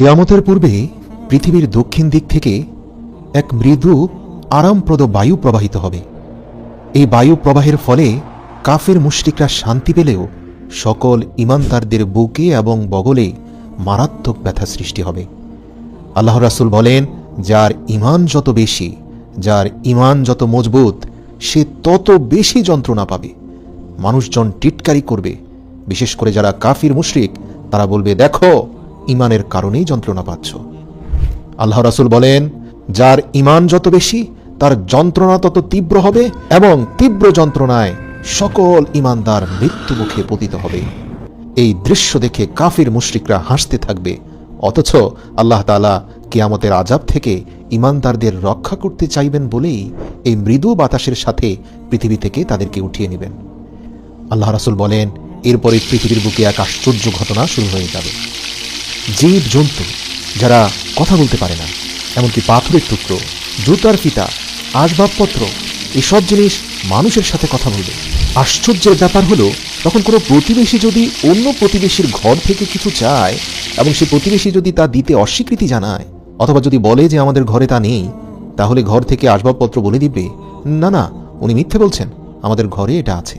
কিয়ামতের পূর্বে পৃথিবীর দক্ষিণ দিক থেকে এক মৃদু আরামপ্রদ বায়ু প্রবাহিত হবে। এই বায়ু প্রবাহের ফলে কাফের মুশরিকরা শান্তি পেলেও সকল ঈমানদারদের বুকে এবং বগলে মারাত্মক ব্যথা সৃষ্টি হবে। আল্লাহ রাসূল বলেন, যার ঈমান যত বেশি, যার ঈমান যত মজবুত, সে তত বেশি যন্ত্রণা পাবে। মানুষজন টিটকারি করবে, বিশেষ করে যারা কাফির মুশরিক, তারা বলবে, দেখো ঈমানের কারণেই যন্ত্রণা পাচ্ছ। আল্লাহ রাসূল বলেন, যার ঈমান যত বেশি, তার যন্ত্রণা তত তীব্র হবে এবং তীব্র যন্ত্রণায় সকল ঈমানদার মৃত্যুমুখে পতিত হবে। এই দৃশ্য দেখে কাফির মুশরিকরা হাসতে থাকবে, অথচ আল্লাহ তাআলা কিয়ামতের আযাব থেকে ঈমানদারদের রক্ষা করতে চাইবেন বলেই এই মৃদু বাতাসের সাথে পৃথিবী থেকে তাদেরকে উঠিয়ে নেবেন। আল্লাহ রাসূল বলেন, এরপরে পৃথিবীর বুকে এক আশ্চর্য ঘটনা শুরু হয়ে যাবে। জীব জন্তু যারা কথা বলতে পারে না, এমনকি পাথরের টুকরো, জুতার ফিতা, আসবাবপত্র, এসব জিনিস মানুষের সাথে কথা বলবে। আশ্চর্যের ব্যাপার হলো, তখন কোনো প্রতিবেশী যদি অন্য প্রতিবেশীর ঘর থেকে কিছু চায় এবং সে প্রতিবেশী যদি তা দিতে অস্বীকৃতি জানায়, অথবা যদি বলে যে আমাদের ঘরে তা নেই, তাহলে ঘর থেকে আসবাবপত্র বলে দিবে, না না, উনি মিথ্যে বলছেন, আমাদের ঘরে এটা আছে।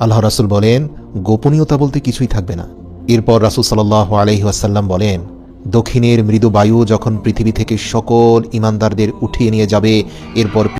আল্লাহ রাসূল বলেন, গোপনীয়তা বলতে কিছুই থাকবে না। এরপর রাসূল সাল্লাল্লাহু আলাইহি ওয়াসাল্লাম বলেন, দক্ষিণের মৃদু বায়ু যখন পৃথিবী থেকে সকল ঈমানদারদের উঠিয়ে নিয়ে যাবে, এরপর